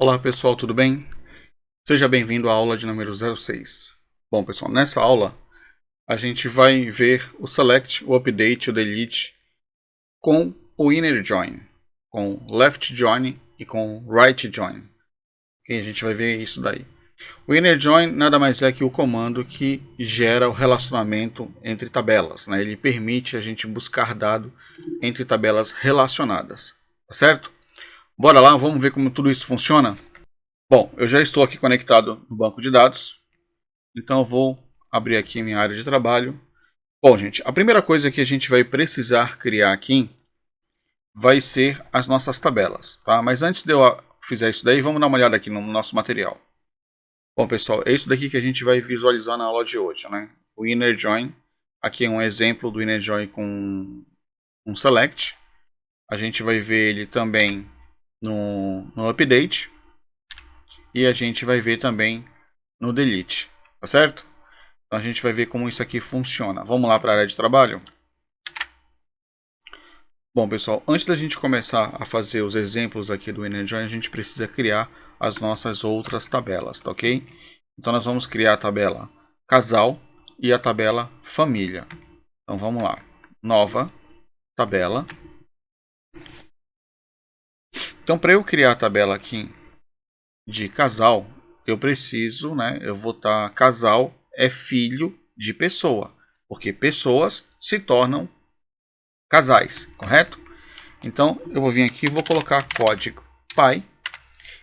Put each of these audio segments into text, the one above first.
Olá pessoal, tudo bem? Seja bem-vindo à aula de número 06. Bom pessoal, nessa aula a gente vai ver o select, o update, o delete com o inner join, com left join e com right join. E a gente vai ver isso daí. O inner join nada mais é que o comando que gera o relacionamento entre tabelas, né? Ele permite a gente buscar dado entre tabelas relacionadas, tá certo? Bora lá, vamos ver como tudo isso funciona? Bom, eu já estou aqui conectado no banco de dados, então eu vou abrir aqui minha área de trabalho. Bom, gente, a primeira coisa que a gente vai precisar criar aqui vai ser as nossas tabelas, tá? Mas antes de eu fizer isso daí, vamos dar uma olhada aqui no nosso material. Bom, pessoal, é isso daqui que a gente vai visualizar na aula de hoje, né? O inner join, aqui é um exemplo do inner join com um select. A gente vai ver ele também no update e a gente vai ver também no delete, tá certo? Então a gente vai ver como isso aqui funciona. Vamos lá para a área de trabalho? Bom, pessoal, antes da gente começar a fazer os exemplos aqui do InnerJoin, a gente precisa criar as nossas outras tabelas, tá ok? Então nós vamos criar a tabela casal e a tabela família. Então vamos lá. Nova tabela. Então para eu criar a tabela aqui de casal, eu preciso, né? Eu vou estar casal é filho de pessoa, porque pessoas se tornam casais, correto? Então eu vou vir aqui e vou colocar código pai.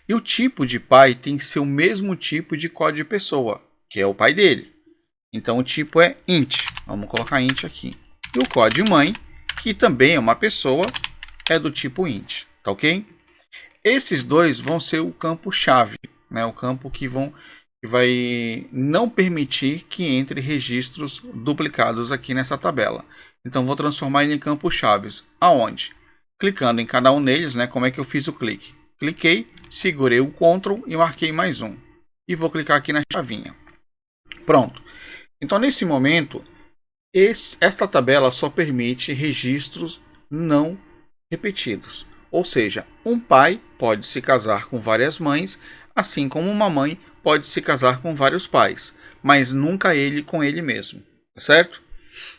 E o tipo de pai tem que ser o mesmo tipo de código de pessoa, que é o pai dele. Então o tipo é int. Vamos colocar int aqui. E o código mãe, que também é uma pessoa, é do tipo int, tá ok? Esses dois vão ser o campo chave, né? O campo que vai não permitir que entre registros duplicados aqui nessa tabela. Então vou transformar ele em campos chaves. Aonde? Clicando em cada um deles, né? Como é que eu fiz o clique? Cliquei, segurei o Ctrl e marquei mais um. E vou clicar aqui na chavinha. Pronto. Então nesse momento, esta tabela só permite registros não repetidos. Ou seja, um pai pode se casar com várias mães, assim como uma mãe pode se casar com vários pais, mas nunca ele com ele mesmo, certo?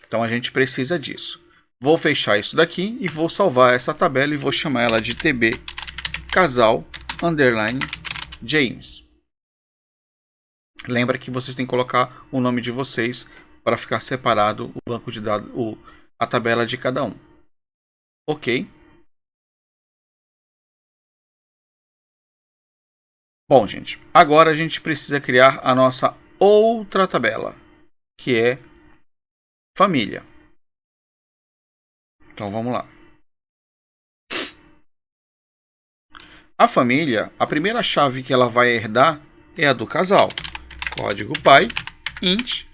Então a gente precisa disso. Vou fechar isso daqui e vou salvar essa tabela e vou chamar ela de tb casal underline James. Lembra que vocês têm que colocar o nome de vocês para ficar separado o banco de dados, a tabela de cada um. Ok. Bom, gente, agora a gente precisa criar a nossa outra tabela, que é família. Então vamos lá. A família, a primeira chave que ela vai herdar é a do casal. Código pai, int,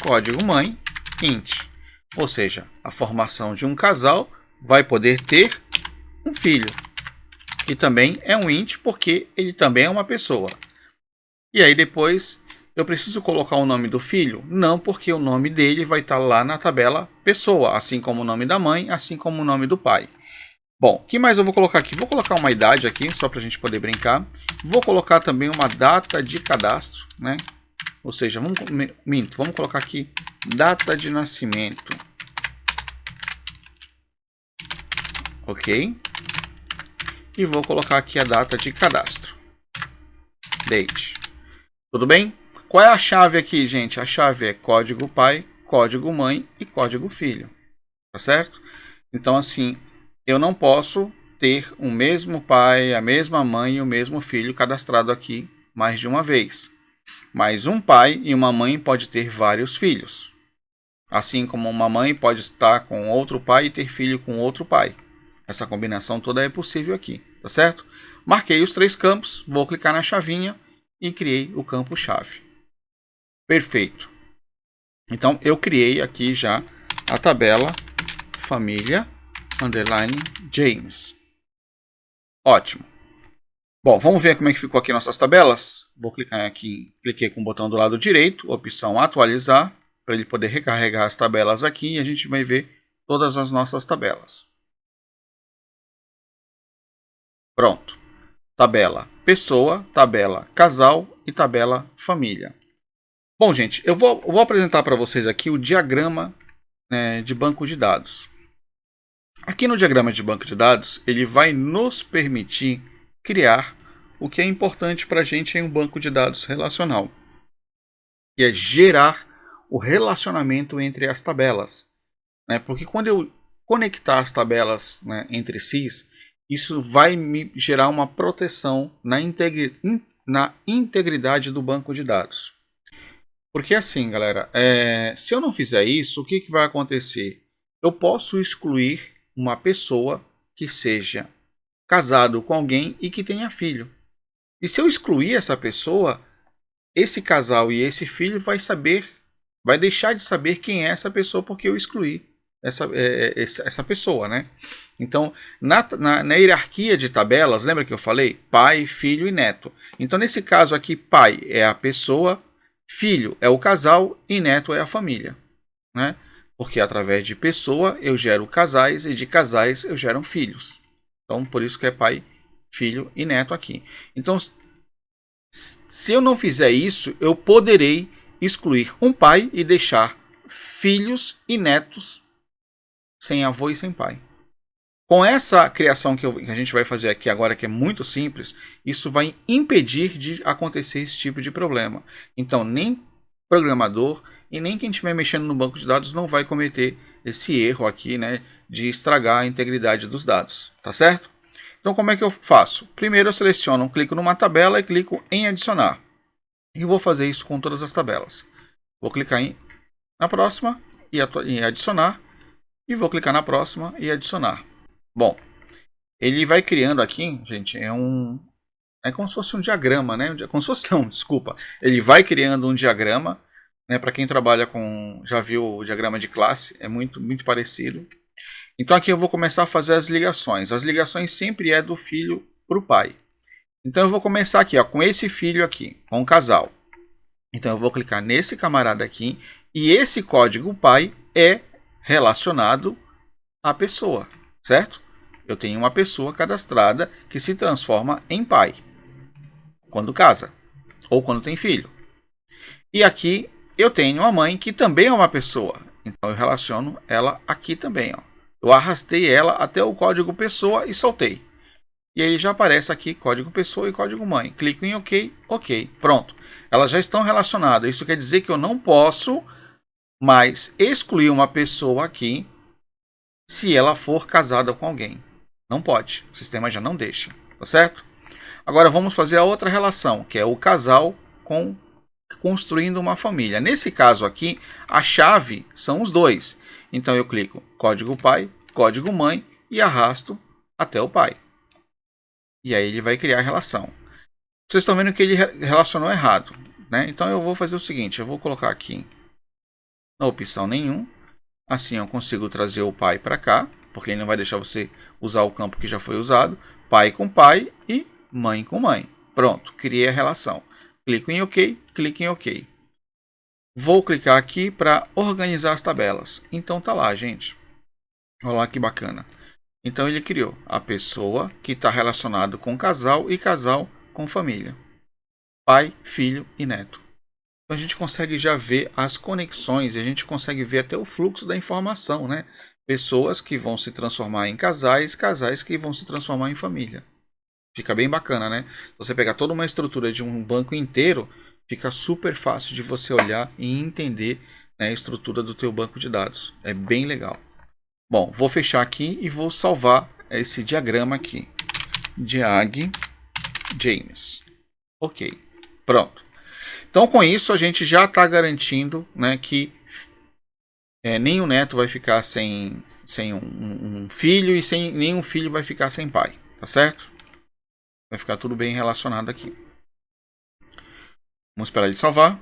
código mãe, int. Ou seja, a formação de um casal vai poder ter um filho, que também é um int porque ele também é uma pessoa. E aí depois eu preciso colocar o nome do filho? Não, porque o nome dele vai estar lá na tabela pessoa, assim como o nome da mãe, assim como o nome do pai. Bom, o que mais eu vou colocar aqui? Vou colocar uma idade aqui, só para a gente poder brincar. Vou colocar também uma data de cadastro, né? Ou seja, vamos colocar aqui data de nascimento. Ok? E vou colocar aqui a data de cadastro. Date. Tudo bem? Qual é a chave aqui, gente? A chave é código pai, código mãe e código filho. Tá certo? Então, assim, eu não posso ter o mesmo pai, a mesma mãe e o mesmo filho cadastrado aqui mais de uma vez. Mas um pai e uma mãe pode ter vários filhos. Assim como uma mãe pode estar com outro pai e ter filho com outro pai. Essa combinação toda é possível aqui, tá certo? Marquei os três campos, vou clicar na chavinha e criei o campo chave. Perfeito. Então eu criei aqui já a tabela família underline James. Ótimo. Bom, vamos ver como é que ficou aqui nossas tabelas. Vou clicar aqui, cliquei com o botão do lado direito, opção atualizar, para ele poder recarregar as tabelas aqui e a gente vai ver todas as nossas tabelas. Pronto. tabela pessoa, tabela casal e tabela família. Bom, gente, eu vou apresentar para vocês aqui o diagrama, né, de banco de dados. Aqui no diagrama de banco de dados, ele vai nos permitir criar o que é importante para a gente em um banco de dados relacional, que é gerar o relacionamento entre as tabelas, né? Porque quando eu conectar as tabelas, né, entre si, isso vai me gerar uma proteção na integridade do banco de dados. Porque assim, galera, se eu não fizer isso, o que vai acontecer? Eu posso excluir uma pessoa que seja casado com alguém e que tenha filho. E se eu excluir essa pessoa, esse casal e esse filho vai deixar de saber quem é essa pessoa porque eu excluí essa pessoa, né? Então, na hierarquia de tabelas, lembra que eu falei? Pai, filho e neto. Então, nesse caso aqui, pai é a pessoa, filho é o casal e neto é a família, né? Porque através de pessoa eu gero casais e de casais eu gero filhos. Então, por isso que é pai, filho e neto aqui. Então, se eu não fizer isso, eu poderei excluir um pai e deixar filhos e netos sem avô e sem pai. Com essa criação que a gente vai fazer aqui agora, que é muito simples, isso vai impedir de acontecer esse tipo de problema. Então, nem programador e nem quem estiver mexendo no banco de dados não vai cometer esse erro aqui, né, de estragar a integridade dos dados, tá certo? Então, como é que eu faço? Primeiro eu seleciono, clico numa tabela e clico em adicionar. E vou fazer isso com todas as tabelas. Vou clicar na próxima e adicionar. E vou clicar na próxima e adicionar. Bom, ele vai criando aqui, gente, é como se fosse um diagrama, né? Como se fosse, não, desculpa. Ele vai criando um diagrama, né? Para quem trabalha com, já viu o diagrama de classe, é muito parecido. Então aqui eu vou começar a fazer as ligações. As ligações sempre é do filho para o pai. Então eu vou começar aqui, ó, com esse filho aqui, com o casal. Então eu vou clicar nesse camarada aqui e esse código pai é relacionado à pessoa, certo? Eu tenho uma pessoa cadastrada que se transforma em pai quando casa ou quando tem filho. E aqui eu tenho uma mãe que também é uma pessoa. Então eu relaciono ela aqui também, ó. Eu arrastei ela até o código pessoa e soltei. E aí já aparece aqui código pessoa e código mãe. Clico em OK, OK. Pronto. Elas já estão relacionadas. Isso quer dizer que eu não posso mais excluir uma pessoa aqui se ela for casada com alguém. Não pode. O sistema já não deixa. Tá certo? Agora vamos fazer a outra relação, que é o casal construindo uma família. Nesse caso aqui, a chave são os dois. Então eu clico código pai, código mãe e arrasto até o pai. E aí ele vai criar a relação. Vocês estão vendo que ele relacionou errado, né? Então eu vou fazer o seguinte, eu vou colocar aqui na opção nenhum. Assim eu consigo trazer o pai para cá, porque ele não vai deixar você usar o campo que já foi usado. Pai com pai e mãe com mãe. Pronto, criei a relação. Clico em OK, clico em OK. Vou clicar aqui para organizar as tabelas. Então tá lá, gente. Olha lá que bacana. Então ele criou a pessoa que está relacionado com casal e casal com família. Pai, filho e neto. Então a gente consegue já ver as conexões e a gente consegue ver até o fluxo da informação, né? Pessoas que vão se transformar em casais, casais que vão se transformar em família. Fica bem bacana, né? Se você pegar toda uma estrutura de um banco inteiro, fica super fácil de você olhar e entender, né, a estrutura do teu banco de dados. É bem legal. Bom, vou fechar aqui e vou salvar esse diagrama aqui. Diag James. Ok, pronto. Então com isso a gente já está garantindo, né, que nenhum neto vai ficar sem um filho e nenhum filho vai ficar sem pai. Tá certo? Vai ficar tudo bem relacionado aqui. Vamos esperar ele salvar.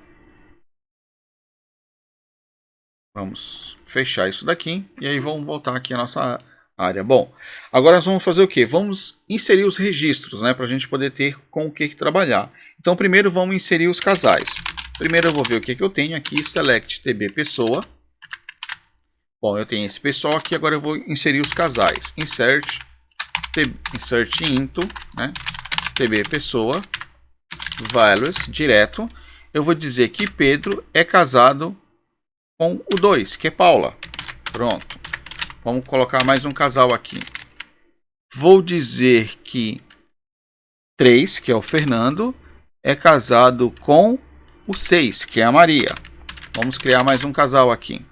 Vamos fechar isso daqui. E aí vamos voltar aqui à nossa área. Bom, agora nós vamos fazer o quê? Vamos inserir os registros, né? Para a gente poder ter com o que trabalhar. Então primeiro vamos inserir os casais. Primeiro eu vou ver o que eu tenho aqui. Select TB pessoa. Bom, eu tenho esse pessoal aqui. Agora eu vou inserir os casais. Insert into, né? TB pessoa, values, direto. Eu vou dizer que Pedro é casado com o 2, que é Paula. Pronto. Vamos colocar mais um casal aqui. Vou dizer que 3, que é o Fernando, é casado com o 6, que é a Maria. Vamos criar mais um casal aqui.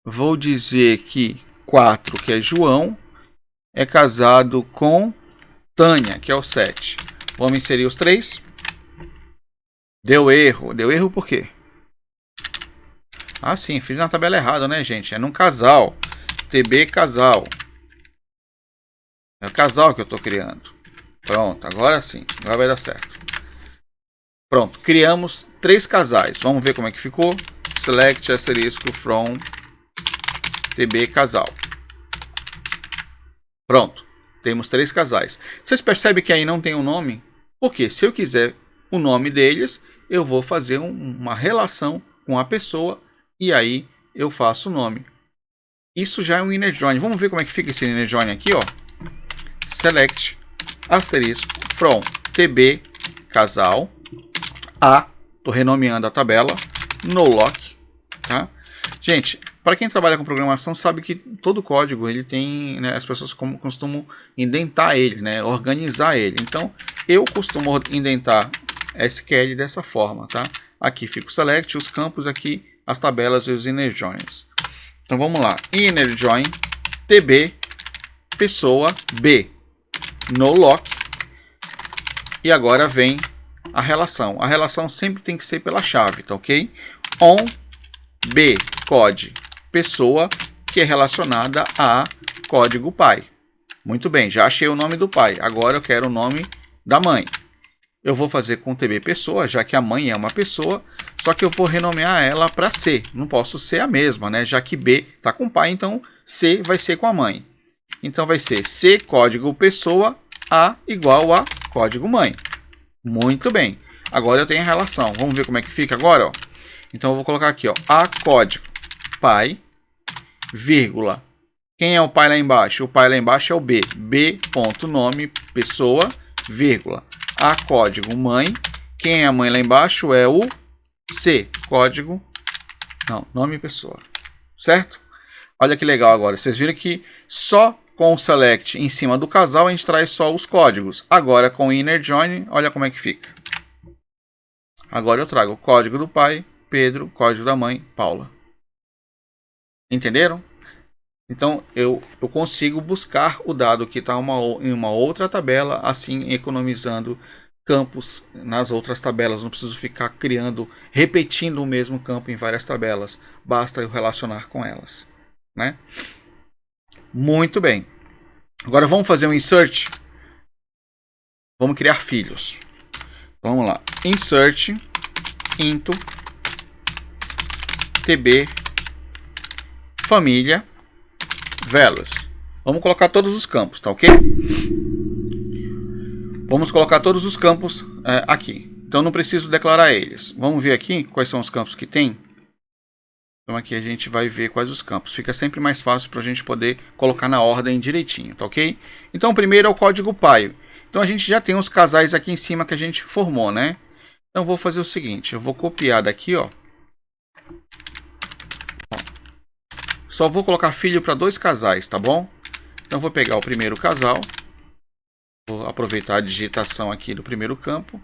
Vou dizer que 4, que é João, é casado com Tânia, que é o 7. Vamos inserir os 3. Deu erro. Deu erro por quê? Ah, sim, fiz na tabela errada, né, gente? É num casal. TB casal. É o casal que eu estou criando. Pronto, agora sim. Agora vai dar certo. Pronto, criamos 3 casais. Vamos ver como é que ficou. Select asterisco from TB casal. Pronto, temos 3 casais. Vocês percebem que aí não tem um nome? Porque se eu quiser o nome deles, eu vou fazer uma relação com a pessoa e aí eu faço o nome. Isso já é um inner join. Vamos ver como é que fica esse inner join aqui, ó. Select asterisco from TB casal a, tô renomeando a tabela, no lock, tá? Gente, para quem trabalha com programação sabe que todo código ele tem, né, as pessoas costumam indentar ele, né, organizar ele. Então eu costumo indentar SQL dessa forma, tá? Aqui fica o select, os campos aqui, as tabelas e os inner joins. Então vamos lá, inner join TB pessoa B no lock e agora vem a relação. A relação sempre tem que ser pela chave, tá ok? On B code pessoa que é relacionada a código pai. Muito bem, já achei o nome do pai. Agora eu quero o nome da mãe. Eu vou fazer com TB pessoa, já que a mãe é uma pessoa, só que eu vou renomear ela para C. Não posso ser a mesma, né? Já que B está com o pai, então C vai ser com a mãe. Então vai ser C código pessoa A igual a código mãe. Muito bem. Agora eu tenho a relação. Vamos ver como é que fica agora, ó. Então eu vou colocar aqui, ó, a código pai, vírgula. Quem é o pai lá embaixo? O pai lá embaixo é o B. B.nome pessoa, vírgula. A código mãe. Quem é a mãe lá embaixo é o C. Código. Não, nome pessoa. Certo? Olha que legal agora. Vocês viram que só com o select em cima do casal a gente traz só os códigos. Agora com o inner join, olha como é que fica. Agora eu trago o código do pai, Pedro, código da mãe, Paula. Entenderam? Então eu consigo buscar o dado que está em uma outra tabela, assim economizando campos nas outras tabelas. Não preciso ficar repetindo o mesmo campo em várias tabelas. Basta eu relacionar com elas, né? Muito bem. Agora vamos fazer um insert. Vamos criar filhos. Vamos lá. Insert into TB família values. Vamos colocar todos os campos, tá ok? Vamos colocar todos os campos aqui. Então não preciso declarar eles. Vamos ver aqui quais são os campos que tem. Então aqui a gente vai ver quais os campos. Fica sempre mais fácil para a gente poder colocar na ordem direitinho, tá ok? Então o primeiro é o código pai. Então a gente já tem os casais aqui em cima que a gente formou, né? Então eu vou fazer o seguinte, eu vou copiar daqui, ó. Só vou colocar filho para 2 casais, tá bom? Então vou pegar o primeiro casal. Vou aproveitar a digitação aqui do primeiro campo.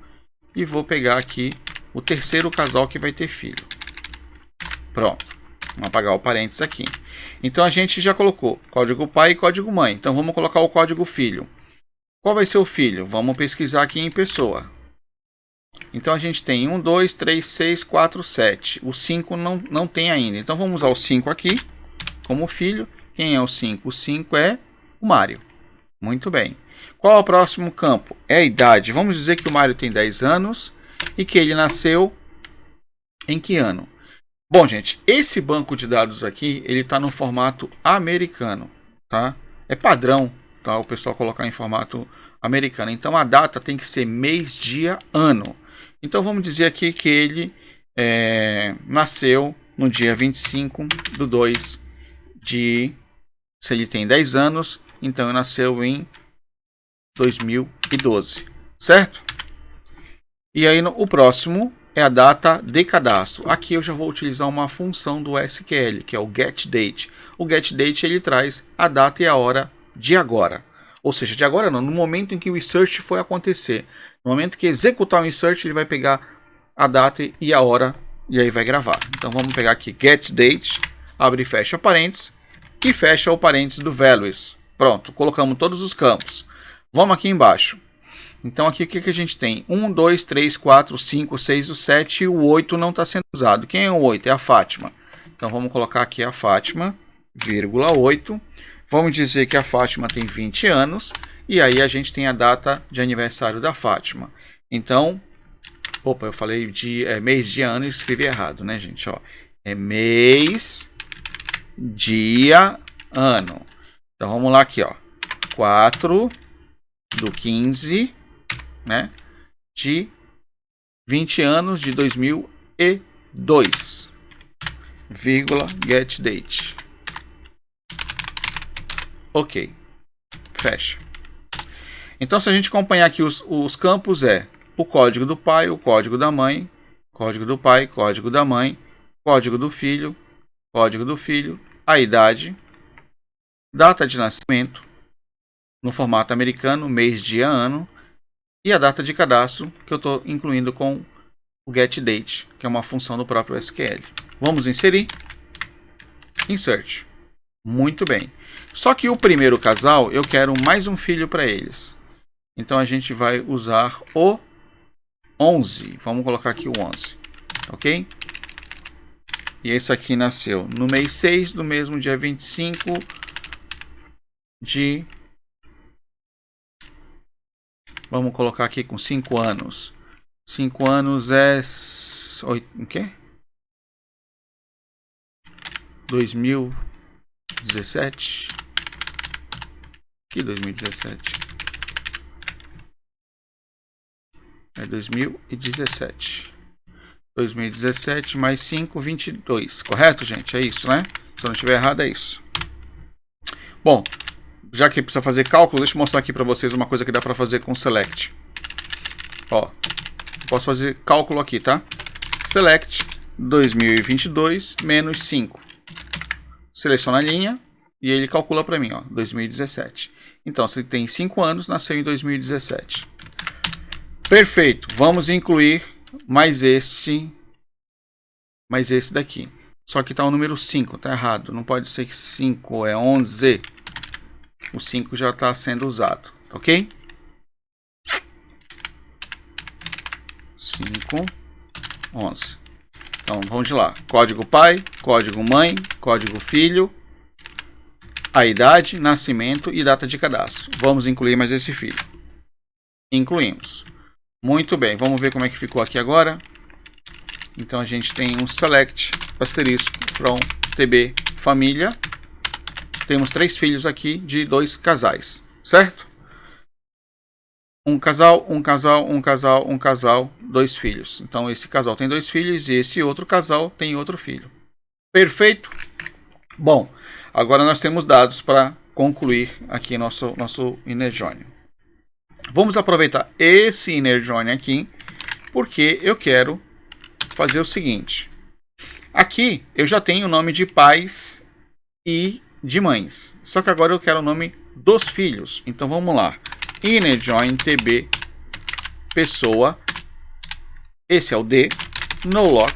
E vou pegar aqui o terceiro casal que vai ter filho. Pronto. Vamos apagar o parênteses aqui. Então a gente já colocou código pai e código mãe. Então vamos colocar o código filho. Qual vai ser o filho? Vamos pesquisar aqui em pessoa. Então a gente tem 1, 2, 3, 6, 4, 7. O 5 não tem ainda. Então vamos usar o 5 aqui como filho. Quem é o 5? O 5 é o Mário. Muito bem. Qual é o próximo campo? É a idade. Vamos dizer que o Mário tem 10 anos e que ele nasceu em que ano? Bom, gente, esse banco de dados aqui, ele está no formato americano, tá? É padrão, tá? O pessoal colocar em formato americano. Então a data tem que ser mês, dia, ano. Então vamos dizer aqui que ele nasceu no dia 25/2 de... Se ele tem 10 anos, então ele nasceu em 2012, certo? E aí o próximo é a data de cadastro. Aqui eu já vou utilizar uma função do SQL, que é o getDate. O getDate ele traz a data e a hora de agora. Ou seja, de agora não, no momento em que o insert foi acontecer. No momento que executar o insert, ele vai pegar a data e a hora e aí vai gravar. Então vamos pegar aqui getDate, abre e fecha parênteses e fecha o parênteses do values. Pronto, colocamos todos os campos. Vamos aqui embaixo. Então aqui o que a gente tem? 1, 2, 3, 4, 5, 6, o 7 e o 8 não está sendo usado. Quem é o 8? É a Fátima. Então vamos colocar aqui a Fátima, vírgula 8. Vamos dizer que a Fátima tem 20 anos. E aí a gente tem a data de aniversário da Fátima. Então, opa, eu falei de mês, dia, ano e escrevi errado, né, gente? Ó, é mês, dia, ano. Então vamos lá aqui, ó. 4/15, né, de 20 anos de 2002, vírgula, getDate. Ok, fecha. Então, se a gente acompanhar aqui os campos, é o código do pai, o código da mãe, código do pai, código da mãe, código do filho, a idade, data de nascimento, no formato americano, mês, dia, ano, e a data de cadastro, que eu estou incluindo com o getDate, que é uma função do próprio SQL. Vamos inserir. Insert. Muito bem. Só que o primeiro casal, eu quero mais um filho para eles. Então a gente vai usar o 11. Vamos colocar aqui o 11. Ok? E esse aqui nasceu no mês 6 do mesmo dia 25 de... Vamos colocar aqui com 5 anos. 5 anos é... O quê? 2017. Que 2017? É 2017. 2017 mais 5, 22. Correto, gente? É isso, né? Se eu não estiver errado, é isso. Bom, já que precisa fazer cálculo, deixa eu mostrar aqui para vocês uma coisa que dá para fazer com select. Ó, posso fazer cálculo aqui, tá? Select 2022 menos 5. Seleciona a linha e ele calcula para mim, ó, 2017. Então, se tem 5 anos, nasceu em 2017. Perfeito. Vamos incluir mais esse daqui. Só que tá o número 5, tá errado. Não pode ser 5, é 11. O 5 já está sendo usado, ok? 5, 11. Então, vamos de lá. Código pai, código mãe, código filho, a idade, nascimento e data de cadastro. Vamos incluir mais esse filho. Incluímos. Muito bem, vamos ver como é que ficou aqui agora. Então, a gente tem um select, asterisco, from, tb, família. Temos 3 filhos aqui de 2 casais, certo? Um casal, 2 filhos. Então, esse casal tem 2 filhos e esse outro casal tem outro filho. Perfeito? Bom, agora nós temos dados para concluir aqui nosso inner join. Vamos aproveitar esse inner join aqui, porque eu quero fazer o seguinte. Aqui eu já tenho o nome de pais e de mães. Só que agora eu quero o nome dos filhos. Então vamos lá. Inner join tb pessoa. Esse é o D. No lock.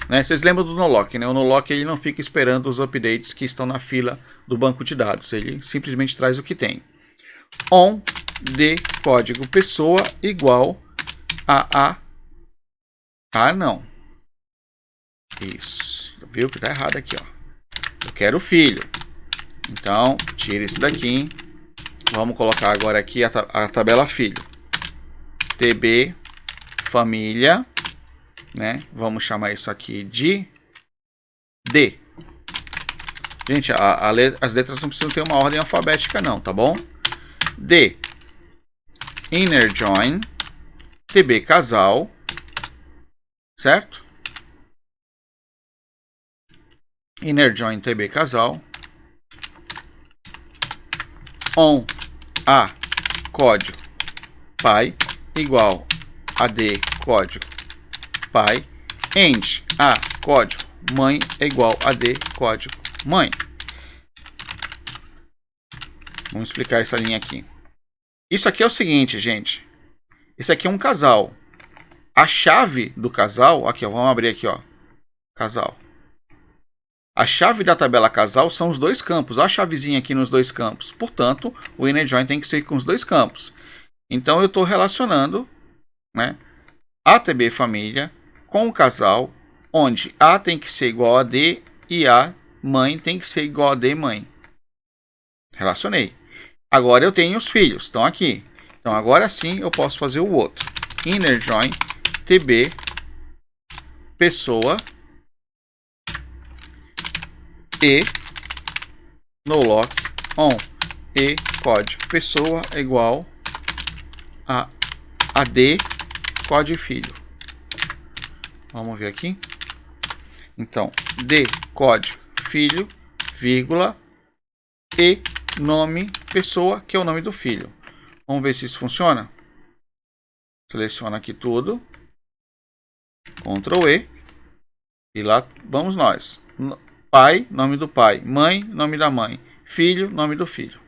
Né? Vocês lembram do no lock, né? O no lock ele não fica esperando os updates que estão na fila do banco de dados. Ele simplesmente traz o que tem. On de código pessoa igual a não. Isso. Viu que tá errado aqui, ó. Eu quero o filho. Então, tira isso daqui. Vamos colocar agora aqui a tabela filho. TB família, né? Vamos chamar isso aqui de D. Gente, as letras não precisam ter uma ordem alfabética não, tá bom? D. Inner join TB casal, certo? Inner join TB casal. On A código pai igual a D código pai, AND A código mãe é igual a D código mãe. Vamos explicar essa linha aqui. Isso aqui é o seguinte, gente. Isso aqui é um casal. A chave do casal, aqui, ó, vamos abrir aqui, ó, casal. A chave da tabela casal são os dois campos. Olha a chavezinha aqui nos dois campos. Portanto, o inner join tem que ser com os dois campos. Então, eu estou relacionando, né, a TB família com o casal, onde A tem que ser igual a D e A mãe tem que ser igual a D mãe. Relacionei. Agora eu tenho os filhos, estão aqui. Então, agora sim eu posso fazer o outro. Inner join TB pessoa e no lock on e código pessoa é igual a D código filho. Vamos ver aqui. Então, D código filho, vírgula, e nome pessoa, que é o nome do filho. Vamos ver se isso funciona. Seleciona aqui tudo. Ctrl E. E lá vamos nós. Pai, nome do pai. Mãe, nome da mãe. Filho, nome do filho.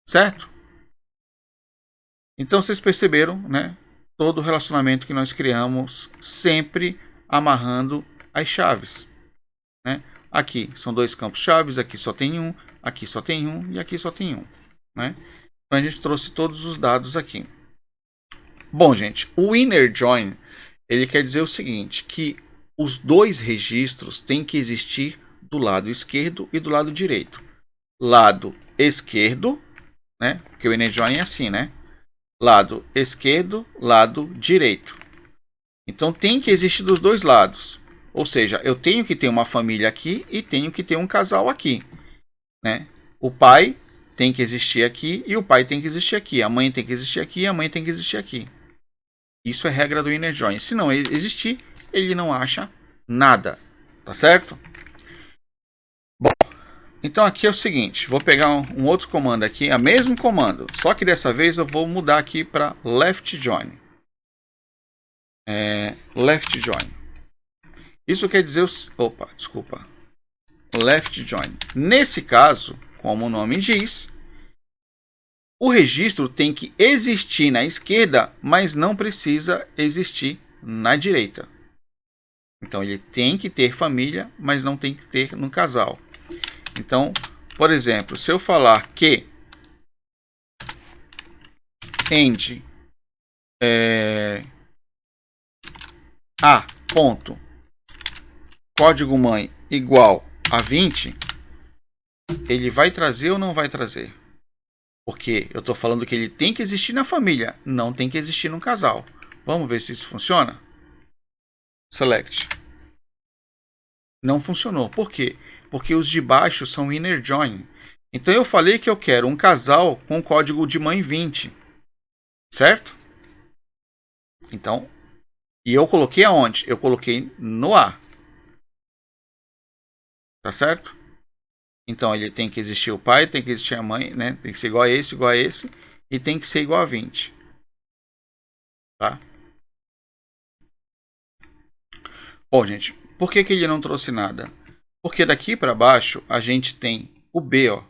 Certo? Então vocês perceberam, né? Todo o relacionamento que nós criamos, sempre amarrando as chaves, né? Aqui são dois campos chaves, aqui só tem um, aqui só tem um e aqui só tem um, né? Então a gente trouxe todos os dados aqui. Bom, gente, o inner join, ele quer dizer o seguinte, que os dois registros têm que existir do lado esquerdo e do lado direito. Lado esquerdo, né? Porque o inner join é assim, né? Lado esquerdo, lado direito. Então tem que existir dos dois lados. Ou seja, eu tenho que ter uma família aqui e tenho que ter um casal aqui, né? O pai tem que existir aqui e o pai tem que existir aqui. A mãe tem que existir aqui e a mãe tem que existir aqui. Isso é regra do inner join. Se não existir, ele não acha nada. Tá certo? Bom, então aqui é o seguinte. Vou pegar um outro comando aqui. O mesmo comando. Só que dessa vez eu vou mudar aqui para left join. Left join. Isso quer dizer... Left join. Nesse caso, como o nome diz, o registro tem que existir na esquerda, mas não precisa existir na direita. Então, ele tem que ter família, mas não tem que ter no casal. Então, por exemplo, se eu falar que end A ponto código mãe igual a 20, ele vai trazer ou não vai trazer? Porque eu estou falando que ele tem que existir na família, não tem que existir no casal. Vamos ver se isso funciona? Select. Não funcionou. Por quê? Porque os de baixo são inner join. Então eu falei que eu quero um casal com código de mãe 20. Certo? Então, e eu coloquei aonde? Eu coloquei no A. Tá certo? Então ele tem que existir o pai, tem que existir a mãe, né? Tem que ser igual a esse e tem que ser igual a 20. Tá? Bom, gente, por que ele não trouxe nada? Porque daqui para baixo a gente tem o B, ó,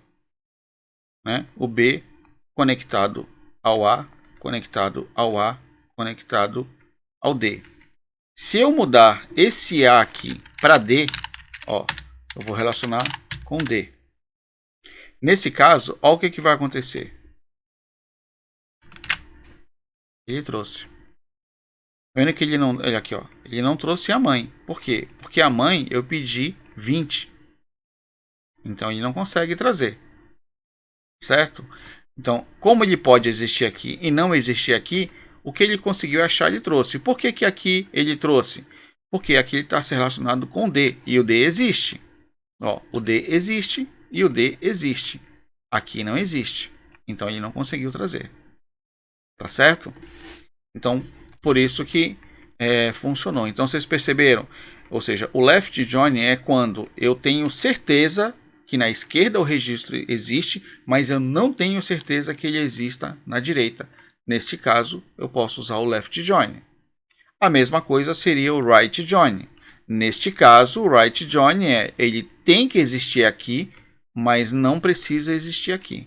né? O B conectado ao A, conectado ao A, conectado ao D. Se eu mudar esse A aqui para D, ó, eu vou relacionar com D. Nesse caso, olha o que vai acontecer. Ele trouxe. Vendo que ele não, olha aqui, ó, ele não trouxe a mãe. Por quê? Porque a mãe eu pedi 20. Então ele não consegue trazer. Certo? Então, como ele pode existir aqui e não existir aqui, o que ele conseguiu achar, ele trouxe. Por que que aqui ele trouxe? Porque aqui ele está se relacionado com o D. E o D existe. Ó, o D existe e o D existe. Aqui não existe. Então ele não conseguiu trazer. Tá certo? Então, por isso que funcionou. Então vocês perceberam? Ou seja, o left join é quando eu tenho certeza que na esquerda o registro existe, mas eu não tenho certeza que ele exista na direita. Neste caso, eu posso usar o left join. A mesma coisa seria o right join. Neste caso, o right join ele tem que existir aqui, mas não precisa existir aqui.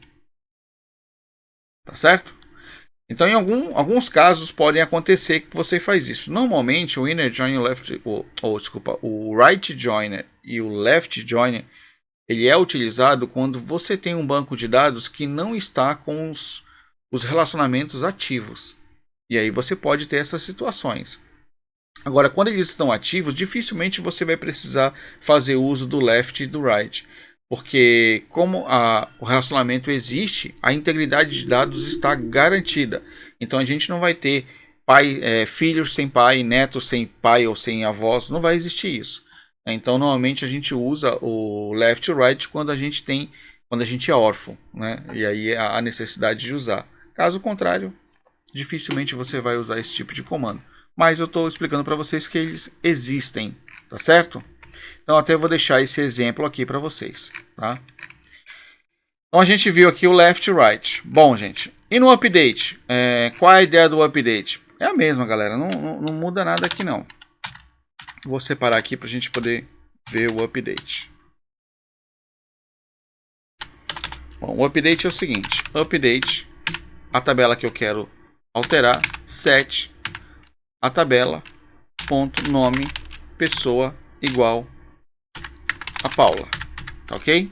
Tá certo? Então, em alguns casos, podem acontecer que você faz isso. Normalmente, o inner join, o right joiner e o left joiner, ele é utilizado quando você tem um banco de dados que não está com os relacionamentos ativos. E aí você pode ter essas situações. Agora, quando eles estão ativos, dificilmente você vai precisar fazer uso do left e do right. Porque como o relacionamento existe, a integridade de dados está garantida. Então a gente não vai ter filhos sem pai, netos sem pai ou sem avós, não vai existir isso. Então normalmente a gente usa o left e right quando a gente é órfão, né? E aí há a necessidade de usar. Caso contrário, dificilmente você vai usar esse tipo de comando. Mas eu estou explicando para vocês que eles existem, tá certo? Então até eu vou deixar esse exemplo aqui para vocês, tá? Então a gente viu aqui o left e right. Bom, gente, e no update? Qual é a ideia do update? É a mesma, galera, não muda nada aqui não. Vou separar aqui para a gente poder ver o update. Bom, o update é o seguinte. Update, a tabela que eu quero alterar, set, a tabela, ponto, nome, pessoa, igual a Paula. Tá ok?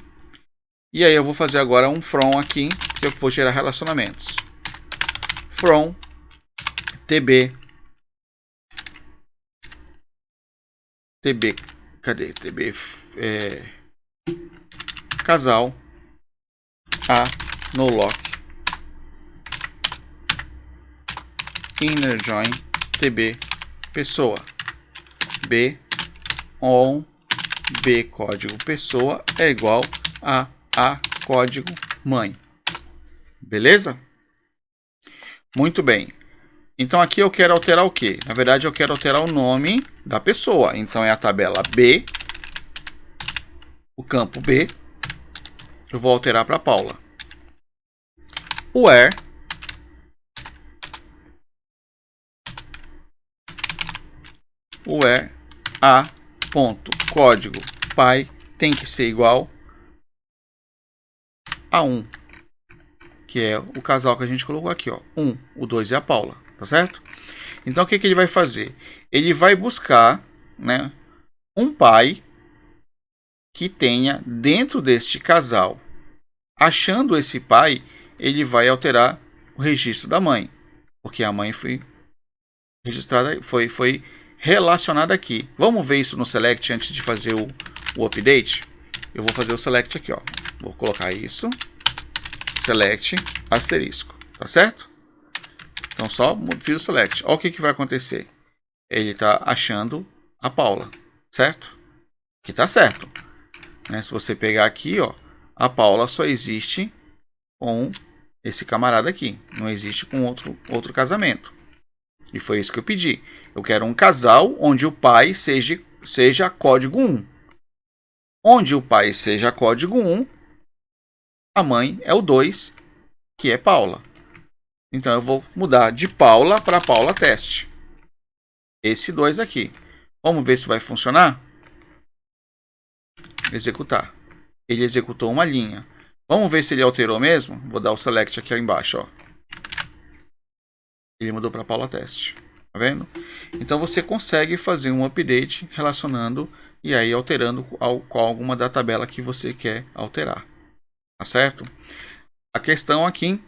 E aí eu vou fazer agora um from aqui, que eu vou gerar relacionamentos. From, tb, cadê? TB, casal, A, no lock, inner join, TB, pessoa, B, on, B, código pessoa é igual a código mãe. Beleza? Muito bem. Então aqui eu quero alterar o quê? Na verdade eu quero alterar o nome da pessoa. Então é a tabela B, o campo B. Eu vou alterar para Paula. Where a ponto código pai tem que ser igual a 1, que é o casal que a gente colocou aqui, ó. 1, o 2 é a Paula, tá certo? Então o que ele vai fazer? Ele vai buscar, né, um pai que tenha dentro deste casal. Achando esse pai, ele vai alterar o registro da mãe, porque a mãe foi registrada, foi relacionada aqui. Vamos ver isso no select antes de fazer o update? Eu vou fazer o select aqui, ó. Vou colocar isso, select, asterisco, tá certo? Então só fiz o select. Olha o que vai acontecer. Ele está achando a Paula, certo? Que tá certo. Né? Se você pegar aqui, ó, a Paula só existe com esse camarada aqui. Não existe com outro casamento. E foi isso que eu pedi. Eu quero um casal onde o pai seja código 1. Onde o pai seja código 1, a mãe é o 2, que é Paula. Então eu vou mudar de Paula para Paula teste. Esse 2 aqui. Vamos ver se vai funcionar? Executar. Ele executou uma linha. Vamos ver se ele alterou mesmo? Vou dar o select aqui embaixo, ó. Ele mudou para Paula teste. Tá vendo? Então você consegue fazer um update relacionando e aí alterando com alguma da tabela que você quer alterar. Tá certo? A questão aqui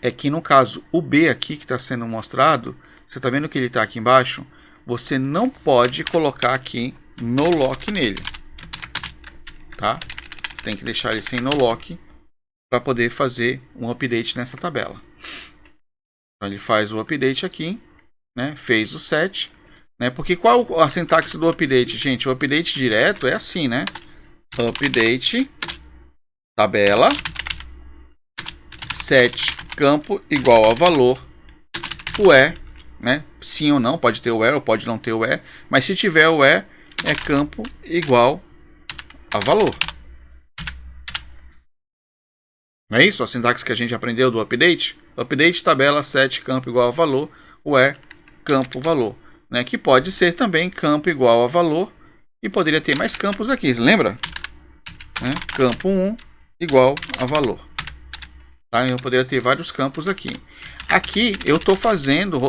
é que no caso o B aqui que está sendo mostrado, você está vendo que ele está aqui embaixo? Você não pode colocar aqui no lock nele. Tá? Você tem que deixar ele sem no lock para poder fazer um update nessa tabela. Então ele faz o update aqui, né? Fez o set, né? Porque qual a sintaxe do update, gente? O update direto é assim, né? Update tabela set campo igual a valor where, né? Sim ou não, pode ter o where ou pode não ter o where, mas se tiver o where é campo igual a valor. Não é isso? A sintaxe que a gente aprendeu do update? Update, tabela, set, campo igual a valor, where, campo, valor. Né? Que pode ser também campo igual a valor. E poderia ter mais campos aqui, lembra? Né? Campo 1 igual a valor. Tá? Eu poderia ter vários campos aqui. Aqui eu estou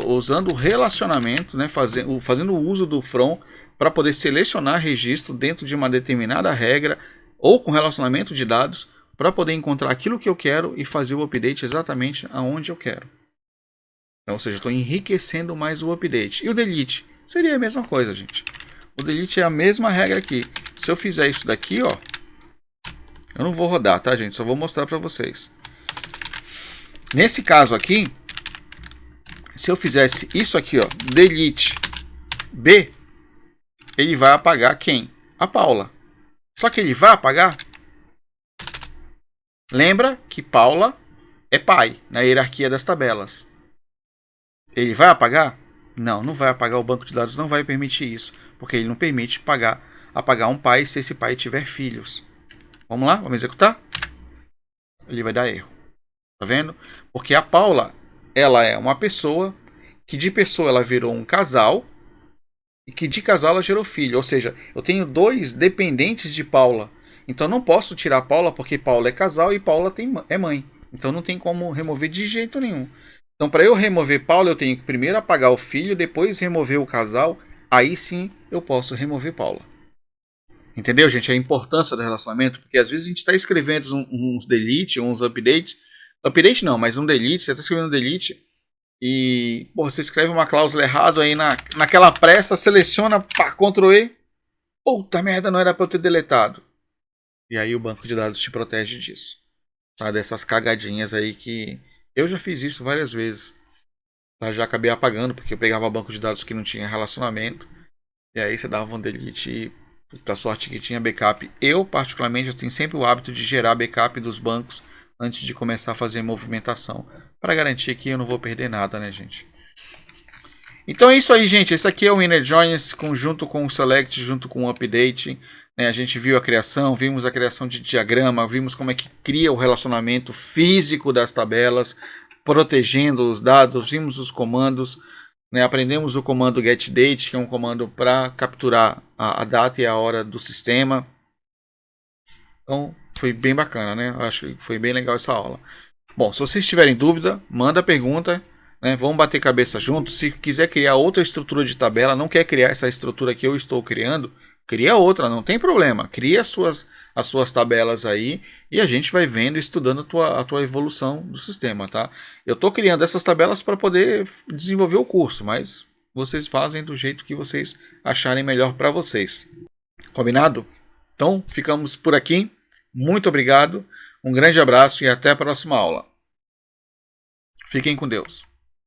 usando o relacionamento, né? fazendo o uso do from para poder selecionar registro dentro de uma determinada regra ou com relacionamento de dados para poder encontrar aquilo que eu quero e fazer o update exatamente aonde eu quero. Então, ou seja, estou enriquecendo mais o update. E o delete seria a mesma coisa, gente. O delete é a mesma regra aqui. Se eu fizer isso daqui, ó, eu não vou rodar, tá, gente? Só vou mostrar para vocês. Nesse caso aqui, se eu fizesse isso aqui, ó, delete B, ele vai apagar quem? A Paula. Só que ele vai apagar. Lembra que Paula é pai na hierarquia das tabelas. Ele vai apagar? Não, não vai apagar. O banco de dados não vai permitir isso, porque ele não permite apagar um pai se esse pai tiver filhos. Vamos lá? Vamos executar? Ele vai dar erro. Tá vendo? Porque a Paula, ela é uma pessoa que de pessoa ela virou um casal e que de casal ela gerou filho. Ou seja, eu tenho dois dependentes de Paula. Então não posso tirar Paula porque Paula é casal e Paula é mãe. Então não tem como remover de jeito nenhum. Então para eu remover Paula eu tenho que primeiro apagar o filho, depois remover o casal. Aí sim eu posso remover Paula. Entendeu, gente? A importância do relacionamento. Porque às vezes a gente está escrevendo uns delete, uns updates. Update não, mas um delete. Você está escrevendo um delete e você escreve uma cláusula errada aí naquela pressa, seleciona, pá, Ctrl E. Puta merda, não era para eu ter deletado. E aí o banco de dados te protege disso. Tá? Dessas cagadinhas aí que eu já fiz isso várias vezes. Tá? Já acabei apagando porque eu pegava banco de dados que não tinha relacionamento. E aí você dava um delete e puta sorte que tinha backup. Eu particularmente eu tenho sempre o hábito de gerar backup dos bancos antes de começar a fazer movimentação. Para garantir que eu não vou perder nada, né, gente? Então é isso aí, gente. Esse aqui é o Inner Joins junto com o Select, junto com o Update. A gente viu a criação, vimos a criação de diagrama, vimos como é que cria o relacionamento físico das tabelas, protegendo os dados, vimos os comandos, aprendemos o comando getDate, que é um comando para capturar a data e a hora do sistema. Então foi bem bacana, né? Acho que foi bem legal essa aula. Bom, se vocês tiverem dúvida, manda pergunta, né? Vamos bater cabeça juntos. Se quiser criar outra estrutura de tabela, não quer criar essa estrutura que eu estou criando, cria outra, não tem problema. Cria as suas tabelas aí e a gente vai vendo e estudando a tua evolução do sistema, tá? Eu estou criando essas tabelas para poder desenvolver o curso, mas vocês fazem do jeito que vocês acharem melhor para vocês. Combinado? Então, ficamos por aqui. Muito obrigado, um grande abraço e até a próxima aula. Fiquem com Deus.